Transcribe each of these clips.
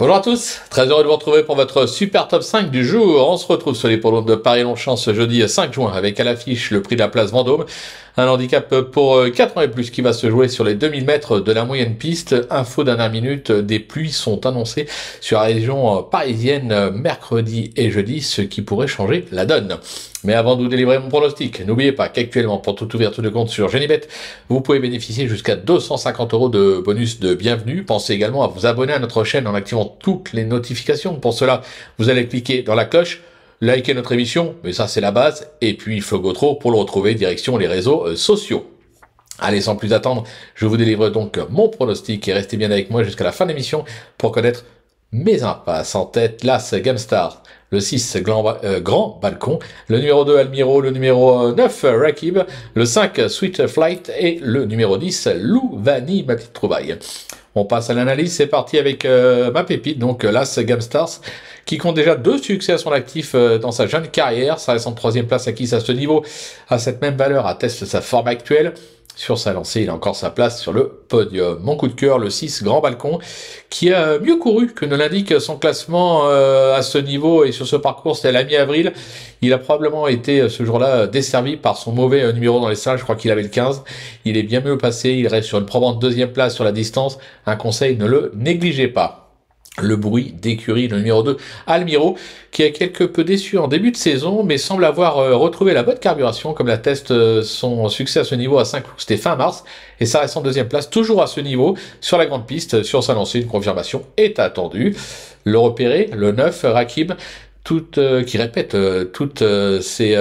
Bonjour à tous, très heureux de vous retrouver pour votre super top 5 du jour. On se retrouve sur l'hippodrome de Paris-Longchamp ce jeudi 5 juin avec à l'affiche le prix de la place Vendôme. Un handicap pour 4 ans et plus qui va se jouer sur les 2000 mètres de la moyenne piste. Info dernière minute, des pluies sont annoncées sur la région parisienne mercredi et jeudi, ce qui pourrait changer la donne. Mais avant de vous délivrer mon pronostic, n'oubliez pas qu'actuellement, pour toute ouverture de compte sur Genibet, vous pouvez bénéficier jusqu'à 250 € de bonus de bienvenue. Pensez également à vous abonner à notre chaîne en activant toutes les notifications. Pour cela, vous allez cliquer dans la cloche, liker notre émission, mais ça c'est la base, et puis Fogotro pour le retrouver direction les réseaux sociaux. Allez, sans plus attendre, je vous délivre donc mon pronostic et restez bien avec moi jusqu'à la fin de l'émission pour connaître mes impasses. En tête, l'As Gamstar, le 6 Grand Balcon, le numéro 2 Almiro, le numéro 9 Rakib, le 5 Sweet Flight et le numéro 10 Louvani, ma petite trouvaille. On passe à l'analyse, c'est parti avec ma pépite, donc l'As Gamstars, qui compte déjà 2 succès à son actif dans sa jeune carrière. Sa récente 3e place acquise à ce niveau, à cette même valeur, atteste sa forme actuelle. Sur sa lancée, il a encore sa place sur le podium. Mon coup de cœur, le 6 Grand Balcon, qui a mieux couru que ne l'indique son classement à ce niveau et sur ce parcours, c'était à la mi-avril. Il a probablement été ce jour-là desservi par son mauvais numéro dans les salles, je crois qu'il avait le 15. Il est bien mieux passé, il reste sur une probante 2e place sur la distance. Un conseil, ne le négligez pas. Le bruit d'écurie, le numéro 2, Almiro, qui a quelque peu déçu en début de saison, mais semble avoir retrouvé la bonne carburation, comme l'atteste son succès à ce niveau à Saint-Cloud, c'était fin mars, et ça reste en 2e place, toujours à ce niveau, sur la grande piste, sur sa lancée, une confirmation est attendue. Le repéré, le 9, Rakib, qui répète toutes ces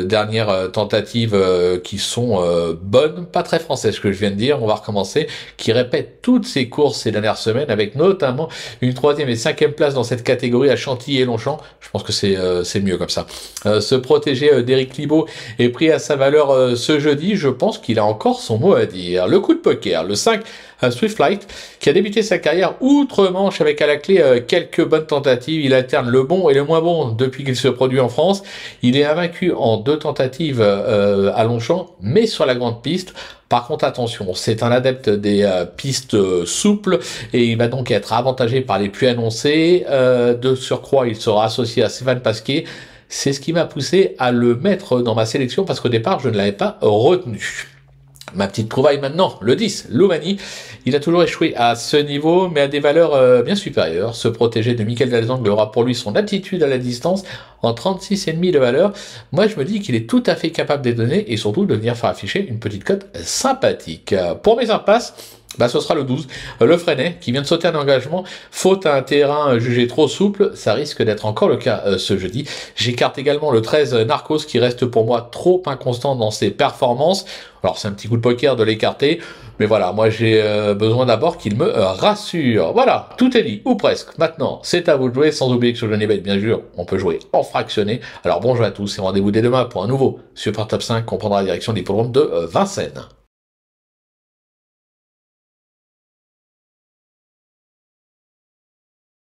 dernières tentatives qui sont bonnes, pas très françaises ce que je viens de dire, on va recommencer, qui répète toutes ces courses ces dernières semaines, avec notamment une 3e et 5e place dans cette catégorie à Chantilly et Longchamp. Je pense que c'est mieux comme ça. Se protéger d'Éric Libaud est pris à sa valeur ce jeudi, je pense qu'il a encore son mot à dire. Le coup de poker, le 5 Swift Flight, qui a débuté sa carrière outre-Manche avec à la clé quelques bonnes tentatives. Il alterne le bon et le moins bon depuis qu'il se produit en France. Il est invaincu en 2 tentatives à Longchamp, mais sur la grande piste. Par contre, attention, c'est un adepte des pistes souples et il va donc être avantagé par les pluies annoncées. De surcroît, il sera associé à Stéphane Pasquier. C'est ce qui m'a poussé à le mettre dans ma sélection parce qu'au départ, je ne l'avais pas retenu. Ma petite trouvaille maintenant, le 10, Louvani. Il a toujours échoué à ce niveau, mais à des valeurs bien supérieures. Se protéger de Michael Dalzang aura pour lui son aptitude à la distance en 36,5 de valeur. Moi, je me dis qu'il est tout à fait capable de donner et surtout de venir faire afficher une petite cote sympathique. Pour mes impasses, ce sera le 12, le Freinet, qui vient de sauter un engagement, faute à un terrain jugé trop souple, ça risque d'être encore le cas ce jeudi. J'écarte également le 13, Narcos, qui reste pour moi trop inconstant dans ses performances. Alors c'est un petit coup de poker de l'écarter, mais voilà, moi j'ai besoin d'abord qu'il me rassure. Voilà, tout est dit, ou presque. Maintenant, c'est à vous de jouer, sans oublier que sur Genibet, bien sûr, on peut jouer en fractionné. Alors bonjour à tous et rendez-vous dès demain pour un nouveau Super Top 5 qu'on prendra la direction de l'hippodrome de Vincennes.